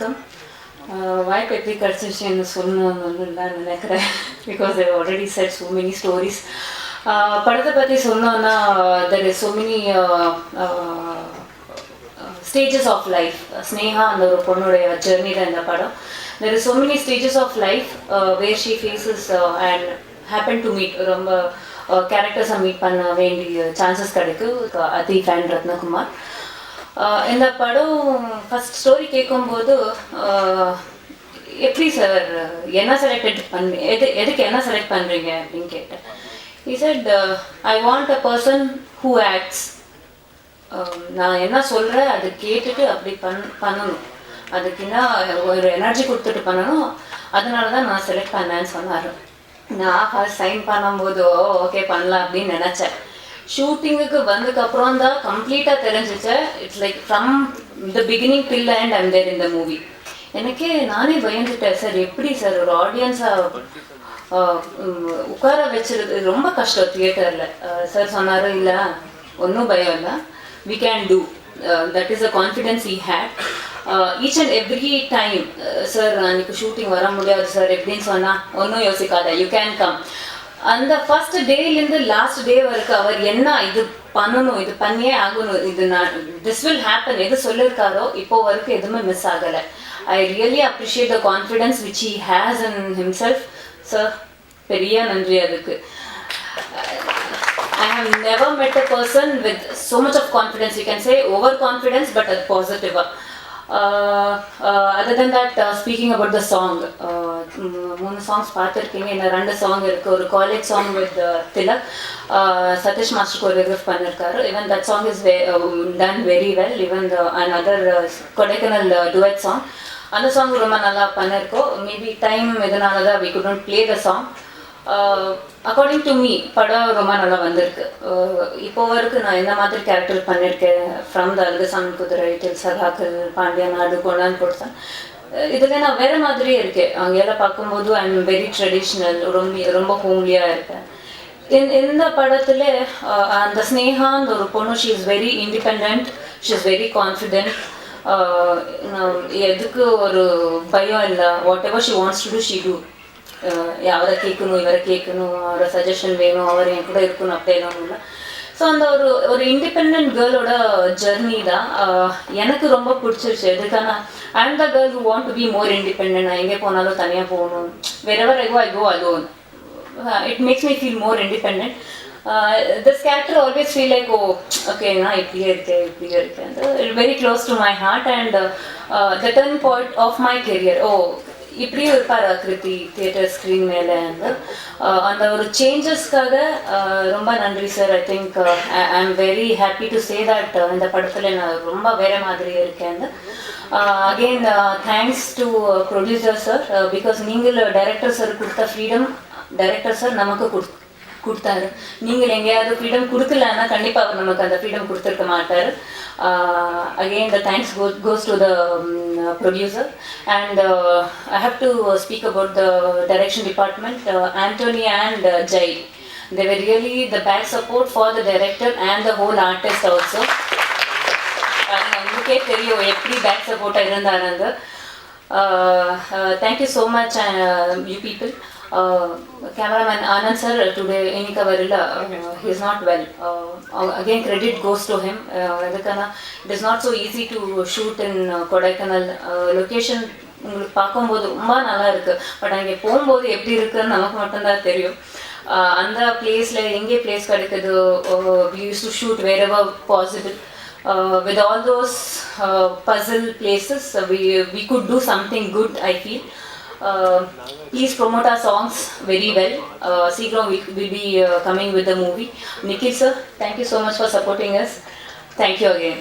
வணக்கம். வாய்ப்பு எப்படி கிடச்சிச்சுன்னு சொல்லணும்னு நான் நினைக்கிறேன். Because I already said so many stories. படத்தை பற்றி சொன்னோன்னா there is so many stages of life. Sneha அந்த ஒரு பொண்ணுடைய ஜெர்னியில் இந்த படம். There is so many stages of life where she faces and happen to meet ரொம்ப கேரக்டர்ஸை மீட் பண்ண வேண்டிய சான்சஸ் கிடைக்கும். அதீப் அண்ட் ரத்னகுமார். இந்த படம் ஃபஸ்ட் ஸ்டோரி கேட்கும்போது எப்படி சார் என்ன செலக்ட் பண்ணி எதுக்கு என்ன செலக்ட் பண்ணுறீங்க அப்படின்னு கேட்டேன். He said, I want a person who acts. நான் என்ன சொல்கிறேன் அது கேட்டுட்டு அப்படி பண்ணணும், அதுக்குன்னா ஒரு எனர்ஜி கொடுத்துட்டு பண்ணணும், அதனால தான் நான் செலக்ட் பண்ணேன்னு சொன்னார். நான் ஃபர்ஸ்ட் சைன் பண்ணும்போது ஓகே பண்ணலாம் அப்படின்னு நினச்சேன். ஷூட்டிங்குக்கு வந்ததுக்கப்புறம் தான் கம்ப்ளீட்டாக தெரிஞ்சிச்சு. It's like from the beginning till and I'm there in the movie. எனக்கே நானே பயந்துட்டேன், சார் எப்படி சார் ஒரு ஆடியன்ஸாக உட்கார வச்சுருது ரொம்ப கஷ்டம் தியேட்டரில். சார் சொன்னார், இல்லை ஒன்றும் பயம் இல்லை, we can do. That is a confidence I had. Each and every time sir அன்றைக்கி ஷூட்டிங் வர முடியாது சார் எப்படின்னு சொன்னால் ஒன்றும் யோசிக்காத, யூ கேன் கம். அந்த ஃபர்ஸ்ட் டேலேருந்து லாஸ்ட் டே வரைக்கும் அவர் என்ன இது பண்ணணும், இது பண்ணியே ஆகணும், இது நான் திஸ் வில் ஹேப்பன் எது சொல்லியிருக்காரோ இப்போ வரைக்கும் எதுவுமே மிஸ் ஆகலை. I really appreciate the confidence which he has in himself. Sir பெரிய நன்றி அதுக்கு. I have never met a person with so much of confidence. You can say overconfidence, but positive. Other than that, speaking about the song, 3 songs பார்த்துருக்கீங்க. இன்னும் 2 song இருக்குது. ஒரு college song with Thilak, Sathish master choreograph பண்ணியிருக்காரு. Even that song is done very well. Even another Kodaikanal duet song, அந்த song ரொம்ப நல்லா பண்ணியிருக்கோம். Maybe time இதனால தான் we couldn't play the song. According to me படம் ரொம்ப நல்லா வந்திருக்கு. இப்போ வரைக்கும் நான் எந்த மாதிரி கேரக்டர் பண்ணியிருக்கேன், ஃப்ரம் த அல்கசாமி குதிரை டில் சகாக்கள் பாண்டியா நாடு கொண்டான் கொடுத்தேன், இதில் நான் வேறு மாதிரியே இருக்கேன். அங்கெல்லாம் பார்க்கும்போது ஐ எம் வெரி ட்ரெடிஷ்னல், ரொம்ப ஹோம்லியாக இருக்கேன். இந்த படத்தில் அந்த ஸ்னேகான்னு ஒரு பொண்ணு, she is very independent, she is very confident. எதுக்கு ஒரு பயம் இல்லை. Whatever she wants to do she do. அவரை கேட்கணும், இவரை கேட்கணும், அவரை சஜஷன் வேணும், அவர் என் கூட இருக்கணும் அப்படின்னும் இல்லை. ஸோ அந்த ஒரு இண்டிபெண்ட் கேர்ளோட ஜர்னி தான் எனக்கு ரொம்ப பிடிச்சிருச்சு. எதுக்கான I am the girl who want to be more independent. நான் எங்கே போனாலும் தனியாக போகணும். wherever I go alone. It makes me feel more independent. This character always feel like, oh okay, நான் இப்படியே இருக்கேன். Very close to my heart and the turning point of my career. இப்படியே இருப்பார் கிருத்தி தியேட்டர் ஸ்க்ரீன் மேலே. அந்த ஒரு சேஞ்சஸ்க்காக ரொம்ப நன்றி sir. I think I am very happy to say that இந்த படத்தில் நான் ரொம்ப வேறு மாதிரி இருக்கேன். Again thanks to producer sir, because நீங்கள் டைரக்டர் சார் கொடுத்த ஃப்ரீடம் டைரக்டர் சார் நமக்கு கொடுத்தாரு. நீங்கள் எங்கேயாவது ஃப்ரீடம் கொடுக்கலன்னா கண்டிப்பாக அவர் நமக்கு அந்த ஃப்ரீடம் கொடுத்துருக்க மாட்டார். Again the thanks goes to the producer and I have to speak about the direction department. Anthony and Jai, they were really the back support for the director and the whole artist also. உங்களுக்கே தெரியும் எப்படி back சப்போர்ட்டாக இருந்தாங்க. Thank you so much you people. Cameraman Anand sir today Inika Varilla, he is not well. Again credit goes to him. It is not so easy to shoot in Kodaikanal location. உங்களுக்கு பார்க்கும்போது ரொம்ப நல்லா இருக்குது, but அங்கே போகும்போது எப்படி இருக்குன்னு நமக்கு மட்டும்தான் தெரியும். அந்த பிளேஸில் எங்கே பிளேஸ் கிடைக்குது, we used to shoot wherever possible. With all those puzzle places, we could do something good, I feel. Please promote our songs very well. Seegram will be coming with the movie. Nikhil sir, thank you so much for supporting us. Thank you again.